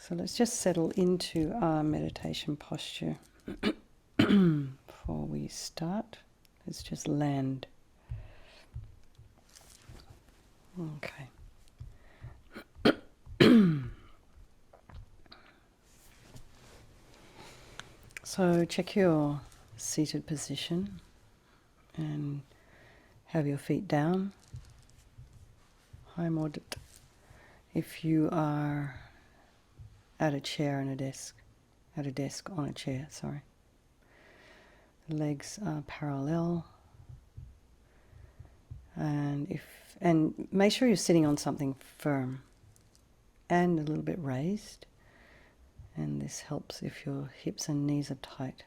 So let's just settle into our meditation posture. Before we start, let's just land. Okay. So check your seated position and have your feet down. If you are at a chair and a desk, at a desk on a chair, sorry. The legs are parallel, and make sure you're sitting on something firm and a little bit raised. And this helps if your hips and knees are tight,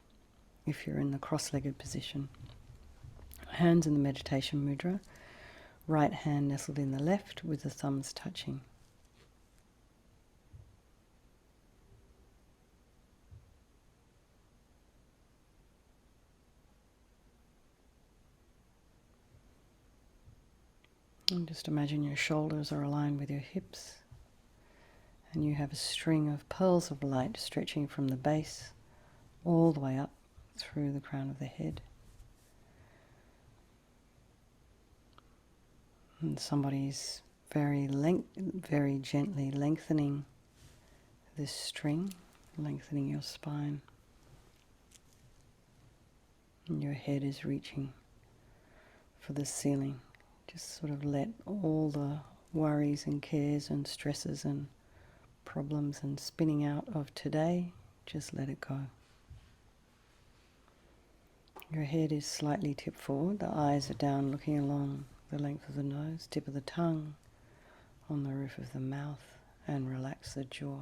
if you're in the cross-legged position. Hands in the meditation mudra, right hand nestled in the left with the thumbs touching. And just imagine your shoulders are aligned with your hips, and you have a string of pearls of light stretching from the base all the way up through the crown of the head. And somebody's very gently lengthening this string, lengthening your spine. And your head is reaching for the ceiling. Just sort of let all the worries and cares and stresses and problems and spinning out of today, just let it go. Your head is slightly tipped forward, the eyes are down looking along the length of the nose, tip of the tongue on the roof of the mouth, and relax the jaw.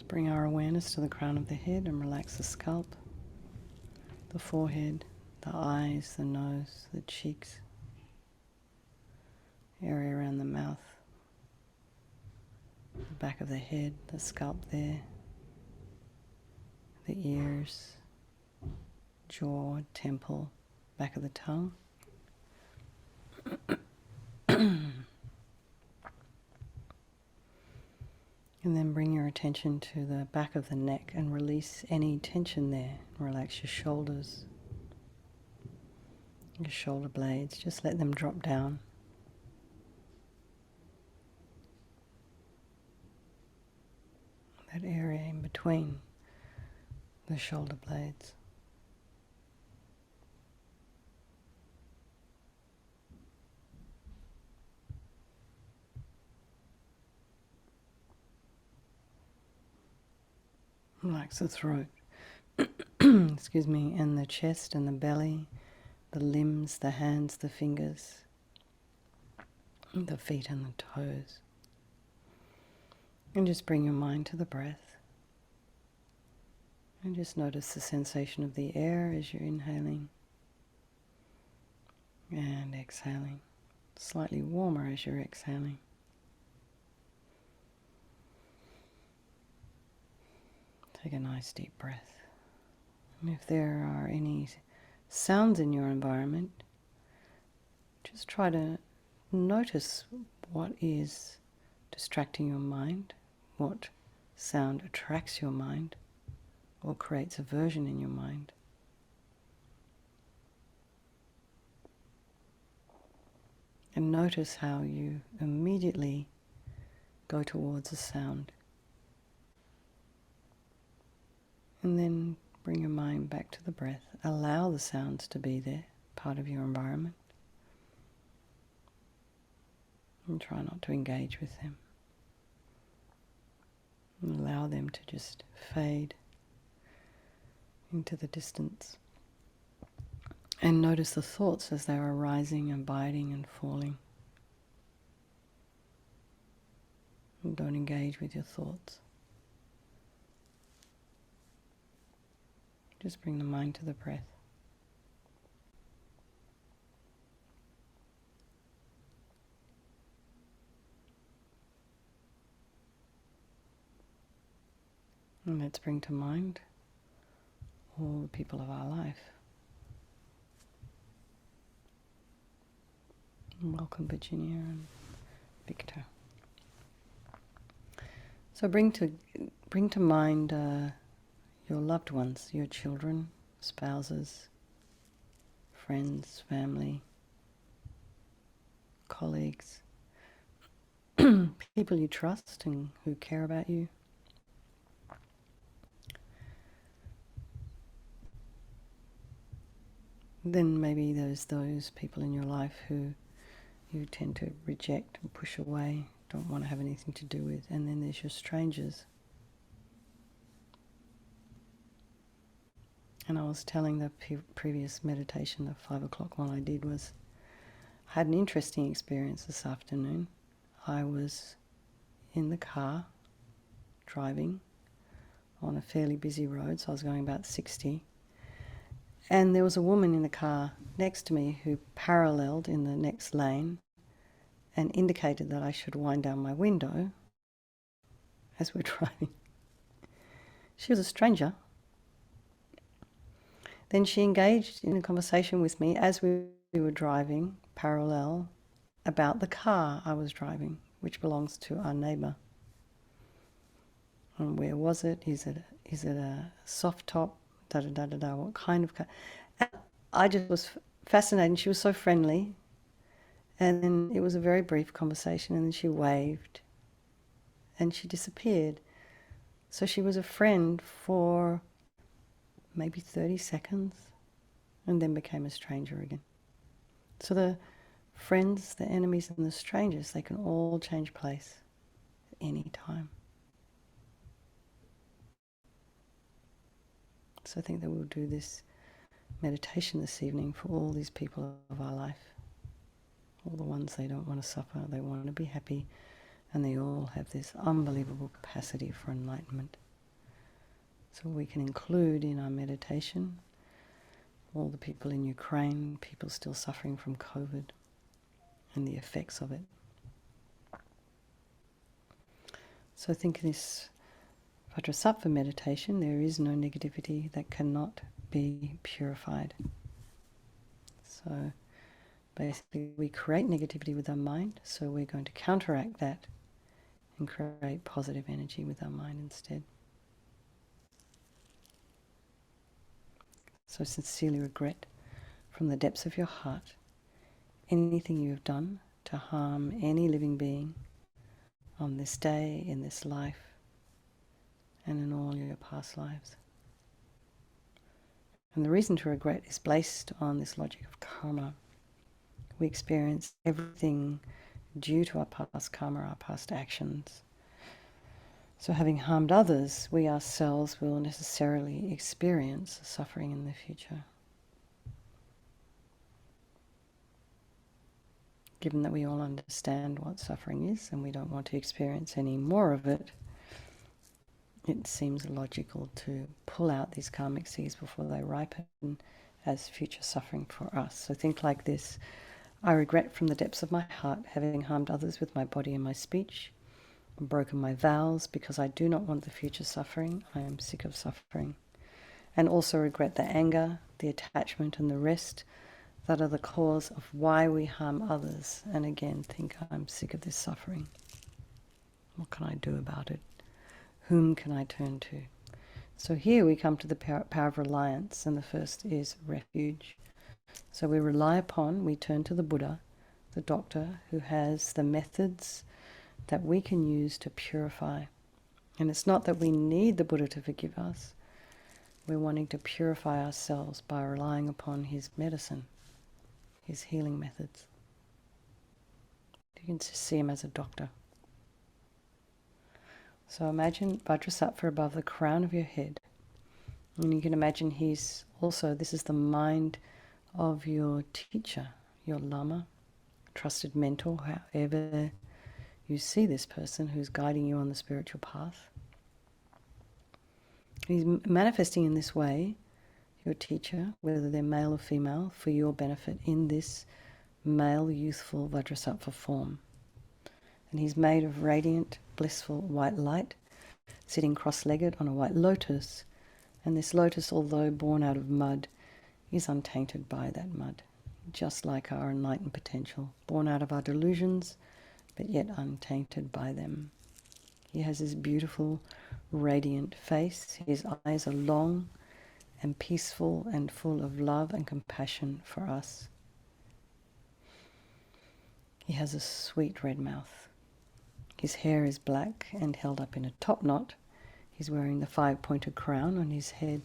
Bring our awareness to the crown of the head and relax the scalp, the forehead, the eyes, the nose, the cheeks, area around the mouth, the back of the head, the scalp there, the ears, jaw, temple, back of the tongue. And then bring your attention to the back of the neck and release any tension there. Relax your shoulders, your shoulder blades, just let them drop down. That area in between the shoulder blades. Relax the throat, excuse me, and the chest and the belly, the limbs, the hands, the fingers, the feet and the toes. And just bring your mind to the breath. And just notice the sensation of the air as you're inhaling and exhaling. Slightly warmer as you're exhaling. Take a nice deep breath. And if there are any sounds in your environment, just try to notice what is distracting your mind, what sound attracts your mind or creates aversion in your mind. And notice how you immediately go towards a sound. And then bring your mind back to the breath. Allow the sounds to be there, part of your environment. And try not to engage with them. And allow them to just fade into the distance. And notice the thoughts as they are arising, abiding and falling. And don't engage with your thoughts. Just bring the mind to the breath. And let's bring to mind all the people of our life. And welcome Virginia and Victor. So bring to mind your loved ones, your children, spouses, friends, family, colleagues, people you trust and who care about you. Then maybe there's those people in your life who you tend to reject and push away, don't want to have anything to do with. And then there's your strangers. And I was telling the previous meditation, the 5 o'clock one I did, I had an interesting experience this afternoon. I was in the car, driving on a fairly busy road, so I was going about 60. And there was a woman in the car next to me who paralleled in the next lane and indicated that I should wind down my window as we're driving. She was a stranger. Then she engaged in a conversation with me as we were driving parallel about the car I was driving, which belongs to our neighbour. And where was it? Is it a soft top? What kind of car? And I just was fascinated. She was so friendly. And then it was a very brief conversation, and then she waved and she disappeared. So she was a friend for maybe 30 seconds and then became a stranger again. So the friends, the enemies and the strangers, they can all change place at any time. So I think that we'll do this meditation this evening for all these people of our life. All the ones they don't want to suffer, they want to be happy, and they all have this unbelievable capacity for enlightenment. So we can include in our meditation all the people in Ukraine, people still suffering from COVID and the effects of it. So I think in this Vajrasattva meditation there is no negativity that cannot be purified. So basically we create negativity with our mind, so we're going to counteract that and create positive energy with our mind instead. So sincerely regret from the depths of your heart anything you have done to harm any living being on this day, in this life, and in all your past lives. And the reason to regret is based on this logic of karma. We experience everything due to our past karma, our past actions. So having harmed others, we ourselves will necessarily experience suffering in the future. Given that we all understand what suffering is and we don't want to experience any more of it, it seems logical to pull out these karmic seeds before they ripen as future suffering for us. So think like this: I regret from the depths of my heart having harmed others with my body and my speech, broken my vows because I do not want the future suffering. I am sick of suffering. And also regret the anger, the attachment and the rest that are the cause of why we harm others. And again, think, I'm sick of this suffering. What can I do about it? Whom can I turn to? So here we come to the power of reliance, and the first is refuge. So we rely upon, we turn to the Buddha, the doctor, who has the methods that we can use to purify. And it's not that we need the Buddha to forgive us. We're wanting to purify ourselves by relying upon his medicine, his healing methods. You can just see him as a doctor. So imagine Vajrasattva above the crown of your head. And you can imagine he's also, this is the mind of your teacher, your Lama, trusted mentor, however you see this person who's guiding you on the spiritual path. He's manifesting in this way, your teacher, whether they're male or female, for your benefit in this male, youthful Vajrasattva form. And he's made of radiant, blissful white light, sitting cross-legged on a white lotus. And this lotus, although born out of mud, is untainted by that mud, just like our enlightened potential, born out of our delusions, but yet untainted by them. He has this beautiful, radiant face. His eyes are long and peaceful and full of love and compassion for us. He has a sweet red mouth. His hair is black and held up in a top knot. He's wearing the 5-pointed crown on his head,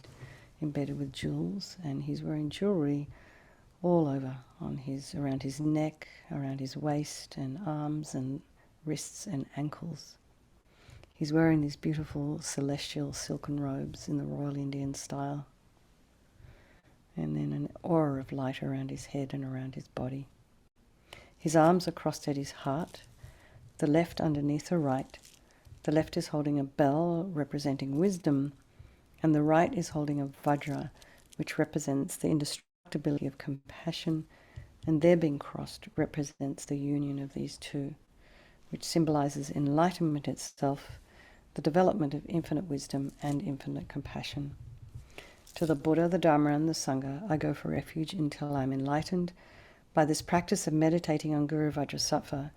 embedded with jewels, and he's wearing jewelry all over around his neck, around his waist and arms and wrists and ankles. He's wearing these beautiful celestial silken robes in the Royal Indian style, and then an aura of light around his head and around his body. His arms are crossed at his heart, the left underneath the right. The left is holding a bell representing wisdom, and the right is holding a vajra, which represents the indestructibility of compassion, and their being crossed represents the union of these two, which symbolizes enlightenment itself, the development of infinite wisdom and infinite compassion. To the Buddha, the Dharma, and the Sangha, I go for refuge until I am enlightened. By this practice of meditating on Guru Vajrasattva,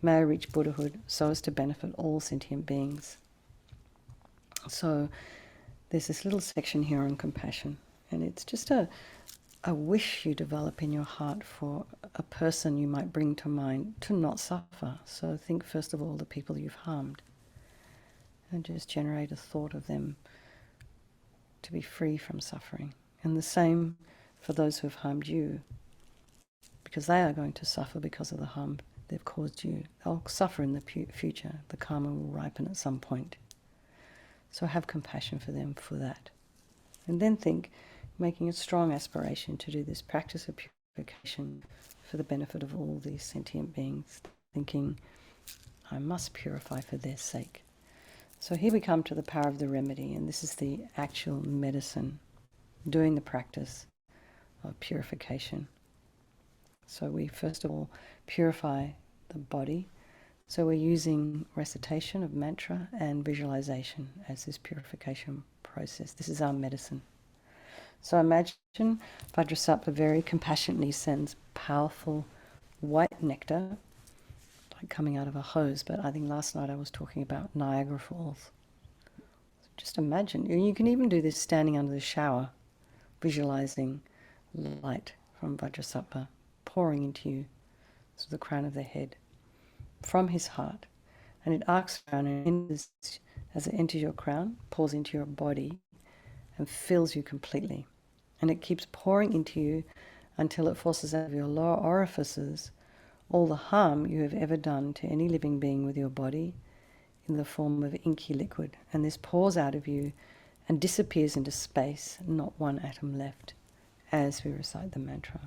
may I reach Buddhahood so as to benefit all sentient beings. So there's this little section here on compassion, and it's just a wish you develop in your heart for a person you might bring to mind to not suffer. So think first of all the people you've harmed, and just generate a thought of them to be free from suffering. And the same for those who have harmed you, because they are going to suffer because of the harm they've caused you. They'll suffer in the future. The karma will ripen at some point. So have compassion for them for that. And then think, making a strong aspiration to do this practice of purification for the benefit of all these sentient beings, thinking, I must purify for their sake. So here we come to the power of the remedy, and this is the actual medicine, doing the practice of purification. So we first of all purify the body. So we're using recitation of mantra and visualization as this purification process. This is our medicine. So imagine Vajrasattva very compassionately sends powerful white nectar, like coming out of a hose, but I think last night I was talking about Niagara Falls. So just imagine, you can even do this standing under the shower, visualizing light from Vajrasattva pouring into you, to the crown of the head, from his heart. And it arcs around and enters, as it enters your crown, pours into your body and fills you completely. And it keeps pouring into you until it forces out of your lower orifices all the harm you have ever done to any living being with your body in the form of inky liquid. And this pours out of you and disappears into space, not one atom left, as we recite the mantra.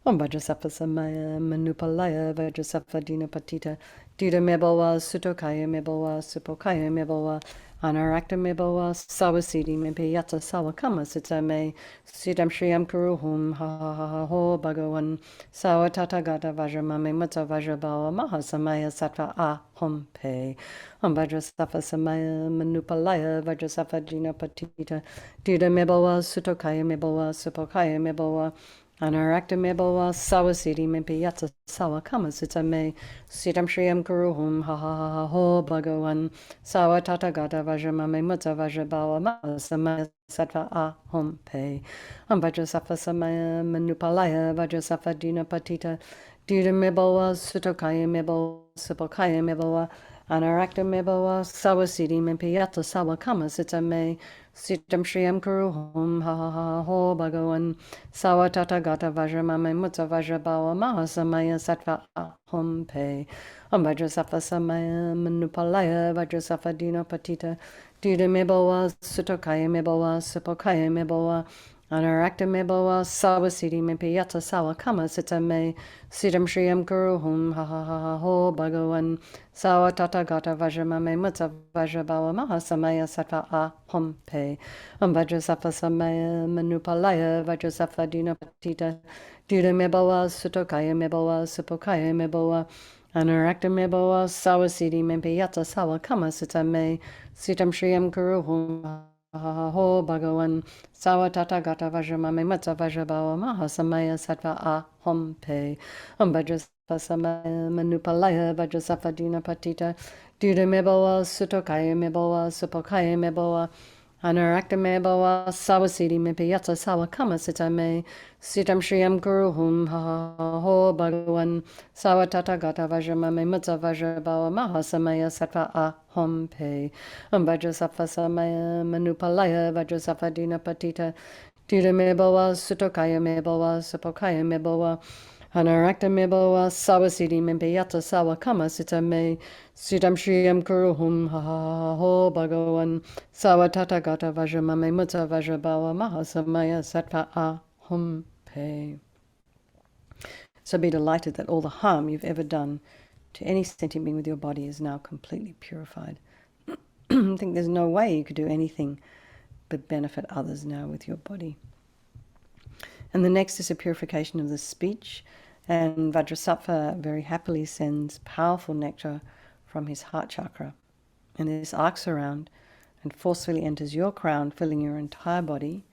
Om Vajrasattva Samaya Manupalaya Vajrasattva Dinapatita Dida Mebawa Sutokaya Mebawa Supokaya Mebawa Anarakta Mebawa Sawasidi Mempeyata Sawakama Sitsame Sidam Shriyam Kuruhum Ha Ha Ha Ha Ho Bhagavan Sawatata Gata Vajramame Mata Vajrabawa Mahasamaya Sattva Ahom Pe Om Vajrasattva Samaya Manupalaya Vajrasattva Dinapatita Dida Mebawa Sutokaya Mebawa Supokaya Mebawa Anarakta Mebawa Sawasidi Mempeyata Sawakama Sitsame Sitam Shriyam Kuruhum Ha Ha Ha Ha Ho Bhagavan Sawatata Gata Vajramame Mutta Vajrabawa Mahasamaya Sattva Ahom Pe Om Vajrasattva Samaya Manupalaya Vajrasattva Dinapatita Dida Mebawa Sutokaya Mebawa Supokaya Mebawa Anarakta Mebawa Sawasidi Mempeyata Sawakama Sitsame Sitam Shriyam Kuruhum Ha Ha Ha Ho Bhagavan Sawatata Gata Vajramame Mutta Vajrabawa Mahasamaya Sattva Ahom Pe Om Vajrasattva Samaya Manupalaya Vajrasattva Dinapatita Dida Mebawa Sutokaya Mebawa Supokaya Mebawa Anarakta me bawa sawa siddhi me piyata sawa kama sita me siddham shriyam guru hum ha ha ha ha ho bhagavan sawa tata gata vajrama me mutta vajra bawa maha samaya sattva aham pe Vajrasattva samaya manupalaya Vajrasattva dina patita duda me bawa sutokaya me bawa supokaya me bawa Anarakta me bawa sawa siddhi me piyata sawa kama sita me siddham shriyam guru hum ho bhagavan sawa tata gata vajramame matsa vajrabawa maha samaya sattva aham pe Vajrasattva samaya manupalaya Vajrasattva dina patita duda me bawa sutokaya me bawa supokaya me bawa Anarakta me bawa sawa siddhi me piyata sawa kama sita me sitam shriyam guru hum ho bhagavan sawa tata gata vajramame matsa vajrabawa maha samaya sattva aham pe Vajrasattva samaya manupalaya Vajrasattva dina patita duda me bawa sutokaya me bawa supokaya me bawa Anarakta me bawa sawa siddhi me piyata sawa kama sita me sitam shriyam guru hum ho bhagavan sawa tata gata vajramame mutta vajrabawa maha samaya sattva aham pe. So be delighted that all the harm you've ever done to any sentient being with your body is now completely purified. I think there's no way you could do anything but benefit others now with your body. And the next is a purification of the speech. And Vajrasattva very happily sends powerful nectar from his heart chakra. And this arcs around and forcefully enters your crown, filling your entire body,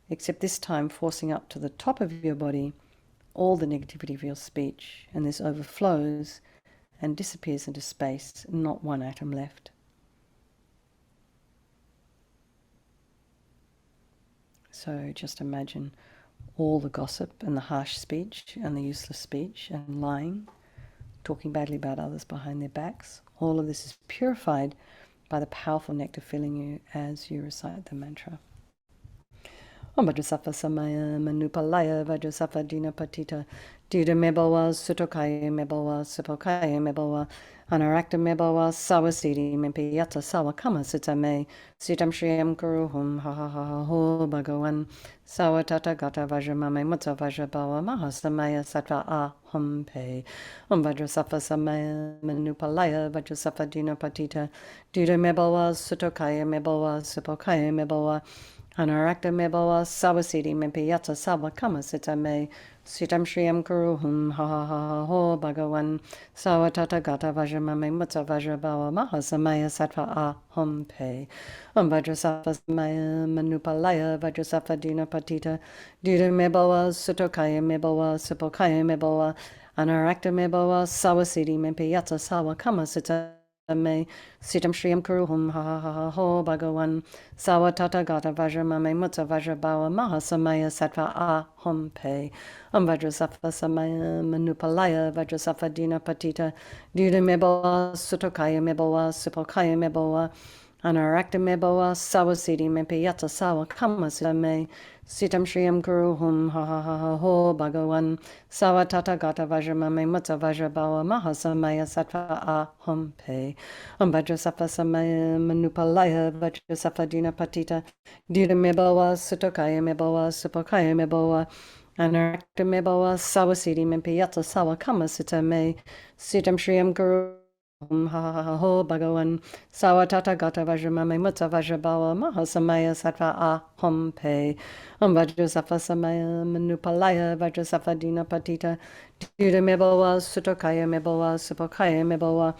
except this time forcing up to the top of your body all the negativity of your speech. And this overflows and disappears into space, not one atom left. So just imagine all the gossip and the harsh speech and the useless speech and lying, talking badly about others behind their backs. All of this is purified by the powerful nectar filling you as you recite the mantra. Vajrasattva samaya manupalaya Vajrasattva dina patita duda me bawa sutokaya me bawa supokaya me bawa Anarakta me bawa sawa siddhi me piyata sawa kama sita me sitam shriyam guru hum ha ha ha ho bhagavan sawa tata gata vajramame mutta vajrabawa maha samaya sattva aham pe Vajrasattva samaya manupalaya Vajrasattva dina patita duda me bawa sutokaya me bawa supokaya me bawa Anarakta me bawa sawa siddhi me piyata sawa kama sita me sitam shriyam guru hum ha ha ha ho bhagavan sawa tata gata vajramame mutta vajrabawa maha samaya sattva aham pe Vajrasattva samaya manupalaya Vajrasattva dina patita duda me bawa sutokaya me bawa supokaya me bawa Anarakta me bawa sawa siddhi me piyata sawa kama sita me sitam shriyam guru hum ha ha ha ho bhagavan sawa tata gata vajramame mutta vajrabawa maha samaya sattva aham pe Vajrasattva samaya manupalaya Vajrasattva dina patita duda me bawa sutokaya me bawa supokaya me bawa Anarakta me bawa sawa siddhi me piyata sawa kama sita me sitam shriyam guru hum ha ha ha ha ho bhagavan sawa tata gata vajramame mutta vajrabawa maha samaya sattva aham pe Vajrasattva samaya manupalaya Vajrasattva dina patita duda me bawa sutokaya me bawa supokaya me bawa Anarakta me bawa sawa siddhi me piyata sawa kama sita me sitam shriyam guru hum ha ha ha ho bhagavan sawa tata gata vajramame mutta vajrabawa maha samaya sattva aham pe Vajrasattva samaya manupalaya Vajrasattva dina patita duda me bawa sutokaya me bawa supokaya me bawa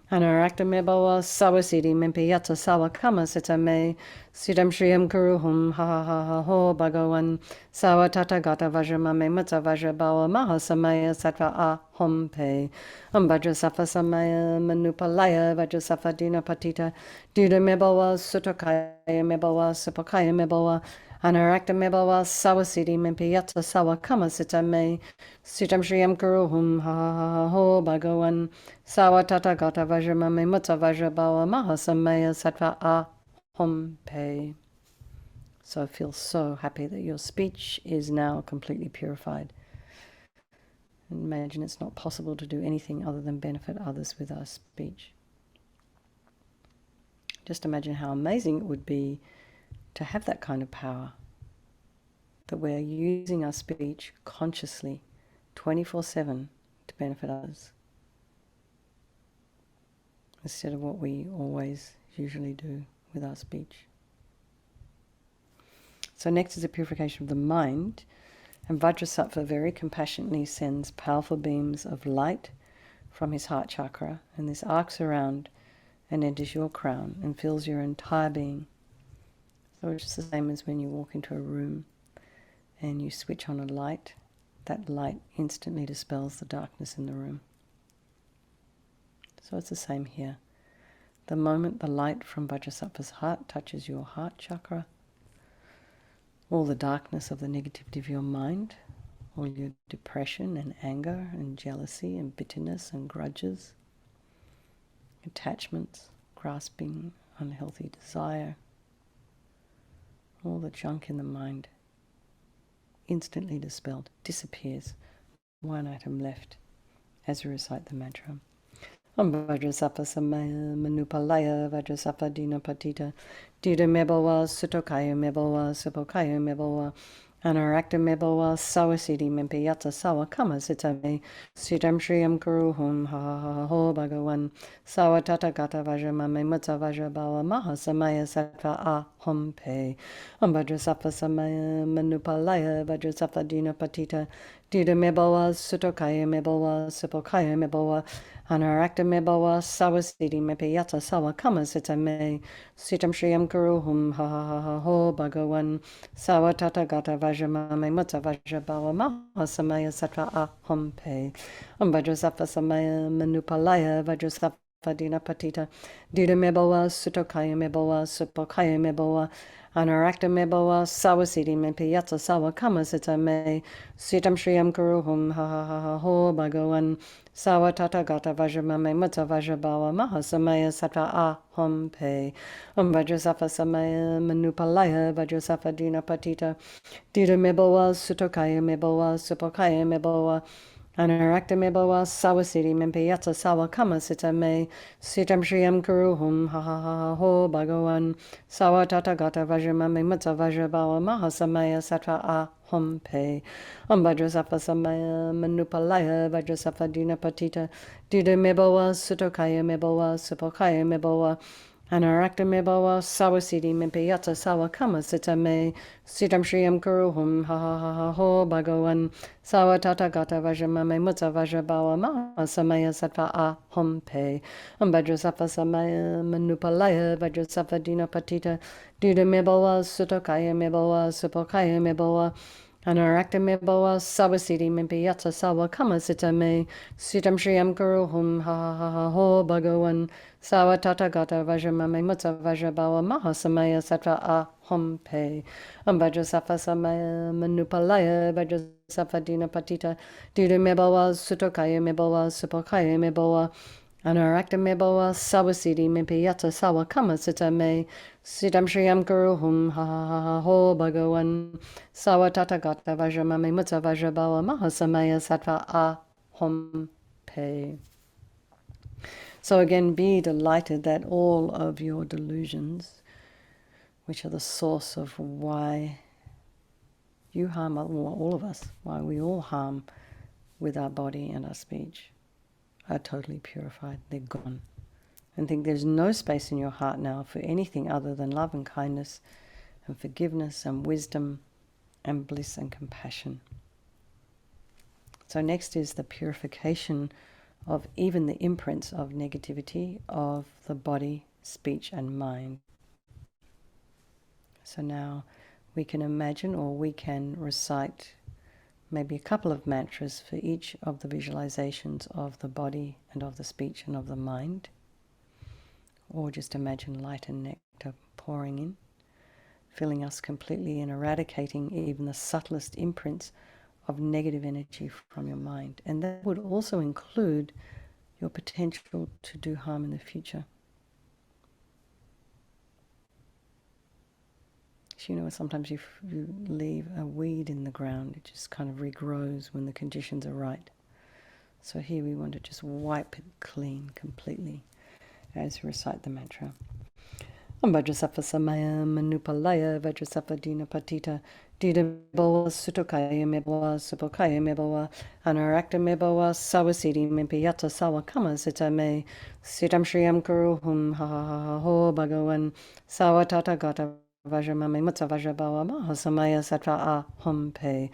Anarakta me bawa sawa siddhi me piyata sawa kama sita me sitam shriyam guru hum ha ha ha ha ho bhagavan sawa tata gata vajramame mutta vajrabawa maha samaya sattva aham pe Vajrasattva samaya manupalaya Vajrasattva dina patita duda me bawa sutokaya me bawa supokaya me bawa Anarakta me bawa sawa siddhi me piyata sawa kama sita me sitam shriyam guru hum ha ha ha ha ho bhagavan sawa tata gata vajramame mutta vajrabawa maha samaya sattva aham pe. So feel so happy that your speech is now completely purified. Imagine it's not possible to do anything other than benefit others with our speech. Just imagine how amazing it would be to have that kind of power. that we're using our speech consciously 24/7 to benefit others, instead of what we always usually do with our speech. So next is the purification of the mind, and Vajrasattva very compassionately sends powerful beams of light from his heart chakra, and this arcs around and enters your crown and fills your entire being. So it's just the same as when you walk into a room and you switch on a light, that light instantly dispels the darkness in the room. So it's the same here. The moment the light from Vajrasattva's heart touches your heart chakra, all the darkness of the negativity of your mind, all your depression and anger and jealousy and bitterness and grudges, attachments, grasping, unhealthy desire, all the junk in the mind, instantly dispelled, disappears, one atom left as we recite the mantra. Om Vajrasattva Samaya Manupalaya Vajrasattva Dina Patita Dida Mebawa Sutokaya Mebawa Supokaya Mebawa Anarakta Mebawa Sawasidi Mempeyata Sawa Kama Sitame Sitam Shriyam Kuruhum Ha Ha Ha Ho Bhagawan Sawa Tata Gata Vajramame Mutsa Vajrabawa Maha Samaya Sattva Ahom Pe Om Vajrasattva Samaya Manupalaya Vajrasattva Dina Patita Dida Mebawa Sutokaya Mebawa Supokaya Mebawa Anarakta Mebawa Sawasidi Mepeyata Sawa Kama Sitame Sitam Shriyam Kuruhum Ha Ha Ha Ha Ho Bhagawan Sawa Tata Gata Vajramame Mutsa Vajrabawa Maha Samaya Sattva Ahom Pe Om Vajrasattva Samaya Manupalaya Vajrasattva Dina Patita Dida Mebawa Sutokaya Mebawa Supokaya Mebawa Anarakta Mebawa Sawasidi Mepeyata Sawa Kama Sitame Sitam Shriyam Kuruhum Ha Ha Ha Ha Ho Bhagawan Sawa Tata Gata Vajramame Mutsa Vajrabawa Maha Samaya Sattva Ahom Pe Om Vajrasattva Samaya Manupalaya Vajrasattva Dina Patita Dida Mebawa Sutokaya Mebawa Supokaya Mebawa Anarakta Mebawa Sawasidi Mempeyata Sawa Kama Sitame Sitam Shriyam Kuruhum Ha Ha Ha Ha Ho Bhagawan Sawa Tata Gata Vajramame Mutsa Vajrabawa Maha Samaya Sattva Ahom Pe Om Vajrasattva Samaya Manupalaya Vajrasattva Dina Patita Dida Mebawa Sutokaya Mebawa Supokaya Mebawa Anarakta Mebawa Sawasidi Mempeyata Sawa Kama Sitame Sitam Shriyam Kuruhum Ha Ha Ha Ha Ho Bhagawan Sawa Tata Gata Vajramame Mutsa Vajrabawa Maha Samaya Sattva Ahom Pe Om Vajrasattva Samaya Manupalaya Vajrasattva Dina Patita Dida Mebawa Sutokaya Mebawa Supokaya Mebawa Anarakta Mebawa Sawasidi Mempeyata Sawa Kama Sitame Sitam Shriyam Kuruhum Ha Ha Ha Ha Ho Bhagawan Sawa Tata Gata Vajramame Mutsa Vajrabawa Maha Samaya Sattva Ahom Pe Om Vajrasattva Samaya Manupalaya Vajrasattva Dina Patita Dida Mebawa Sutokaya Mebawa Supokaya Mebawa Anarakta Mebawa Sawasidi Mempeyata Sawa Kama Sitame Sitam Shriyam Kuruhum Ha Ha Ha Ha Ho Bhagawan Sawa Tata Gata Vajramame Mutsa Vajrabawa Maha Samaya Sattva Ahom Pe. So again, be delighted that all of your delusions, which are the source of why you harm all of us, why we all harm with our body and our speech, are totally purified. They're gone. And think there's no space in your heart now for anything other than love and kindness and forgiveness and wisdom and bliss and compassion. So next is the purification of even the imprints of negativity of the body, speech and mind. So now we can imagine, or we can recite maybe a couple of mantras for each of the visualizations of the body and of the speech and of the mind. Or just imagine light and nectar pouring in, filling us completely and eradicating even the subtlest imprints of negative energy from your mind. And that would also include your potential to do harm in the future. So, sometimes you leave a weed in the ground, it just kind of regrows when the conditions are right. So here we want to just wipe it clean completely as we recite the mantra. Vajrasattva Samaya Manupalaya Vajrasattva Dina Patita Dida Mebawa Sutokaya Mebawa Supokaya Mebawa Anarakta Mebawa Sawasiti Mimpiyata Sawakama Sita Me Sitam Shriyam Kuru Hum Ha Ha Ha Ha Ho Bhagavan Sawatata Gata Vajramame Mutsa Vajrabawa Mahasamaya Sattva A Hum Pe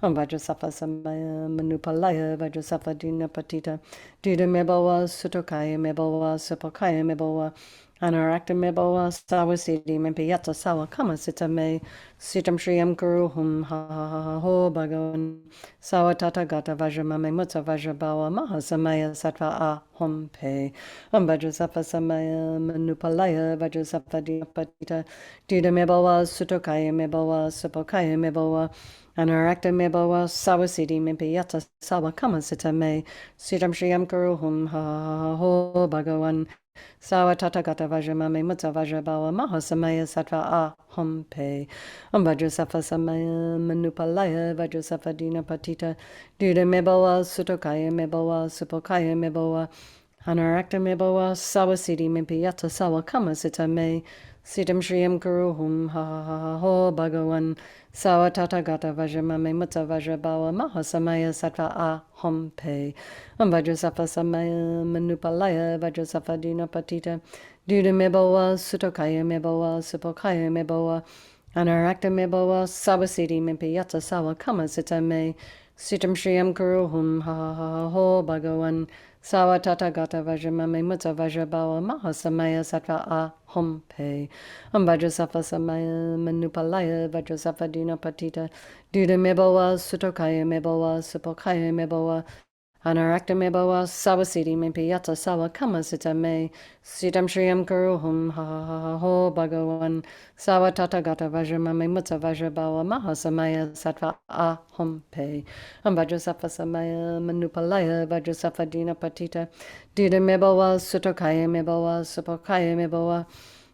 Vajrasattva Samaya Manupalaya Vajrasattva Dina Patita Dida Mebawa Sutokaya Mebawa Supokaya Mebawa Anarakta Mebawa Sawasiti Mimpiyata Sawakama Sita Me Sitam Shriyam Kuru Hum Ha Ha Ha Ha Ho Bhagavan Sawatata Gata Vajramame Mutsa Vajrabawa Mahasamaya Sattva A Hum Pe Vajrasattva Samaya Manupalaya Vajrasattva Dina Patita Dida Mebawa Sutokaya Mebawa Supokaya Mebawa Anarakta Mebawa Sawasiti Mimpiyata Sawakama Sita Me Sitam Shriyam Kuru Hum Ha Ha Ha Ho Bhagavan Sawatata Gata Vajramame Mutsa Vajrabawa Mahasamaya Sattva A Hum Pe Vajrasattva Samaya Manupalaya Vajrasattva Dina Patita Dida Mebawa Sutokaya Mebawa Supokaya Mebawa Anarakta Mebawa Sawasiti Mimpiyata Sawakama Sita Me Sitam Shriyam Kuru Hum Ha Ha Ha Ha Ho Bhagavan Sawatata Gata Vajramame Mutsa Vajrabawa Mahasamaya Sattva A Hum Pe Vajrasattva Samaya Manupalaya Vajrasattva Dina Patita Dida Mebawa Sutokaya Mebawa Supokaya Mebawa Anarakta Mebawa Sawasiti Mimpiyata Sawakama Sita Me Sitam Shriyam Kuru Hum Ha Ha Ha Ha Ho Bhagavan Sawatata Gata Vajramame Mutsa Vajrabawa Mahasamaya Sattva A Hum Pe Vajrasattva Samaya Manupalaya Vajrasattva Dina Patita Dida Mebawa Sutokaya Mebawa Supokaya Mebawa Anarakta Mebawa Sawasiti Mimpiyata Sawakama Sita Me Sitam Shriyam Kuru Hum Ha Ha Ha Ha Ho Bhagavan Sawatata Gata Vajramame Mutsa Vajrabawa Mahasamaya Sattva A Hum Pe Vajrasattva Samaya Manupalaya Vajrasattva Dina Patita Dida Mebawa Sutokaya Mebawa Supokaya Mebawa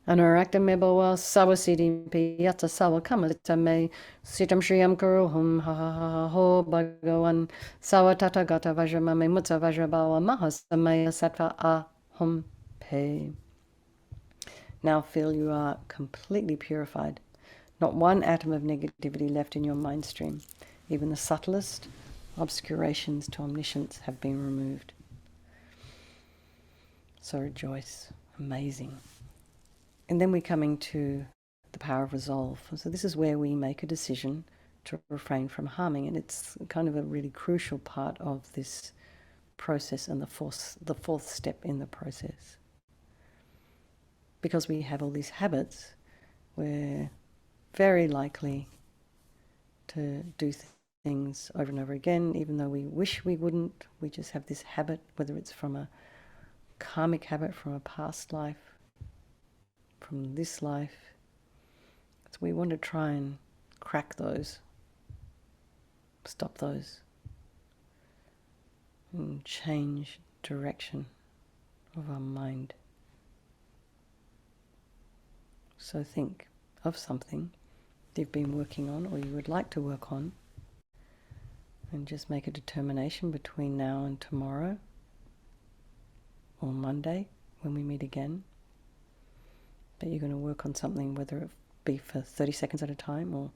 Anarakta Mebawa Sawasiti Mimpiyata Sawakama Sita Me Sitam Shriyam Kuru Hum Ha Ha Ha Ha Ho Bhagavan Sawatata Gata Vajramame Mutsa Vajrabawa Mahasamaya Sattva A Hum Pe. Now feel you are completely purified. Not one atom of negativity left in your mind stream. Even the subtlest obscurations to omniscience have been removed. So rejoice. Amazing. And then we're coming to the power of resolve. So this is where we make a decision to refrain from harming, and it's kind of a really crucial part of this process and the fourth step in the process. Because we have all these habits, we're very likely to do things over and over again, even though we wish we wouldn't. We just have this habit, whether it's from a karmic habit from a past life, from this life. So we want to try and crack those, stop those, and change direction of our mind. So think of something you've been working on or you would like to work on, and just make a determination between now and tomorrow or Monday when we meet again that you're going to work on something, whether it be for 30 seconds at a time or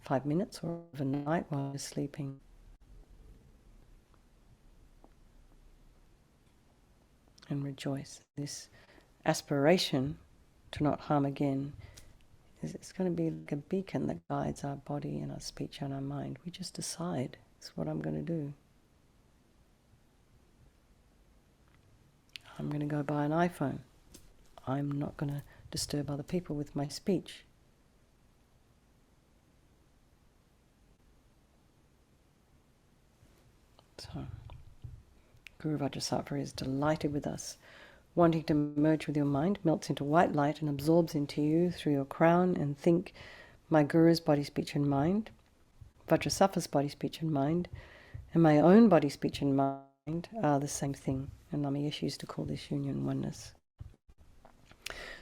5 minutes or overnight while you're sleeping. And rejoice. This aspiration to not harm again it's going to be like a beacon that guides our body and our speech and our mind. We just decide, it's what I'm going to do. I'm going to go buy an iPhone. I'm not going to disturb other people with my speech. So, Guru Vajrasattva is delighted with us. Wanting to merge with your mind, melts into white light and absorbs into you through your crown, and think, my Guru's body, speech and mind, Vajrasattva's body, speech and mind, and my own body, speech and mind are the same thing. And LAMA YESHE used to call this union oneness.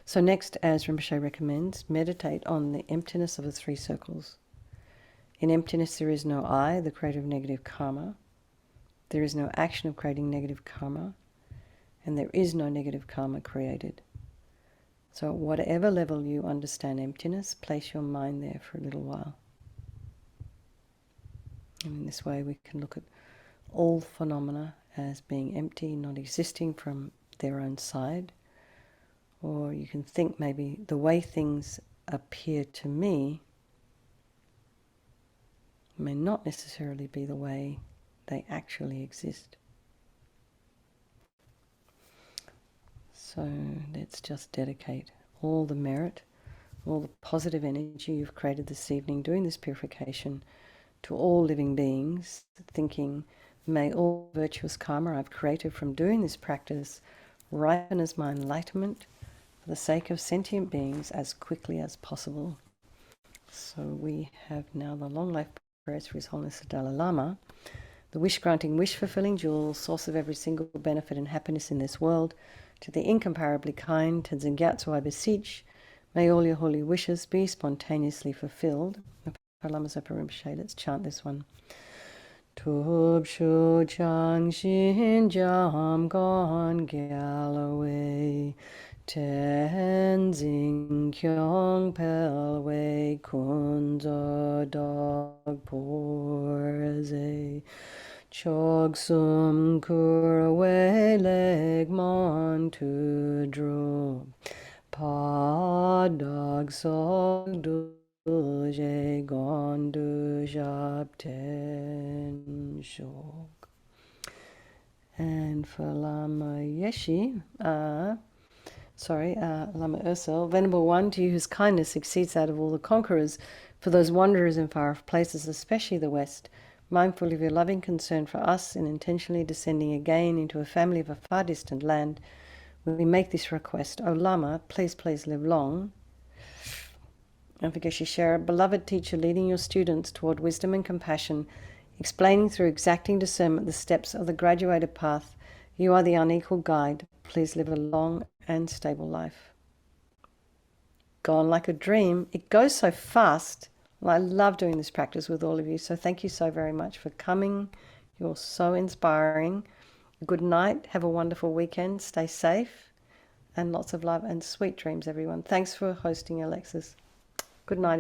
So next, as Rinpoche recommends, meditate on the emptiness of the three circles. In emptiness there is no I, the creator of negative karma. There is no action of creating negative karma. And there is no negative karma created. So at whatever level you understand emptiness, place your mind there for a little while. And in this way we can look at all phenomena as being empty, not existing from their own side. Or you can think maybe the way things appear to me may not necessarily be the way they actually exist. So let's just dedicate all the merit, all the positive energy you've created this evening doing this purification to all living beings, thinking, may all virtuous karma I've created from doing this practice ripen as my enlightenment for the sake of sentient beings as quickly as possible. So we have now the long life prayers for His Holiness the Dalai Lama, the wish-granting, wish-fulfilling jewel, source of every single benefit and happiness in this world. To the incomparably kind Tenzin Gyatso I beseech, may all your holy wishes be spontaneously fulfilled. Let's chant this one. Tub shu chang shin jam gon Galloway, Tenzin kyong pelway kunzo dog porze, chog sum kurwe leg mon to draw, pa dog sog duje gon du jab ten shog. And for Lama Yeshe, Lama Ursel, Venerable One, to you whose kindness exceeds that of all the conquerors, for those wanderers in far-off places, especially the West, mindful of your loving concern for us and intentionally descending again into a family of a far distant land, we make this request. O Lama, please live long. And for Geshe-Shara, beloved teacher, leading your students toward wisdom and compassion, explaining through exacting discernment the steps of the graduated path, you are the unequal guide. Please live a long and stable life. Gone like a dream. It goes so fast. I love doing this practice with all of you. So thank you so very much for coming. You're so inspiring. Good night. Have a wonderful weekend. Stay safe. And lots of love and sweet dreams, everyone. Thanks for hosting, Alexis. Good night.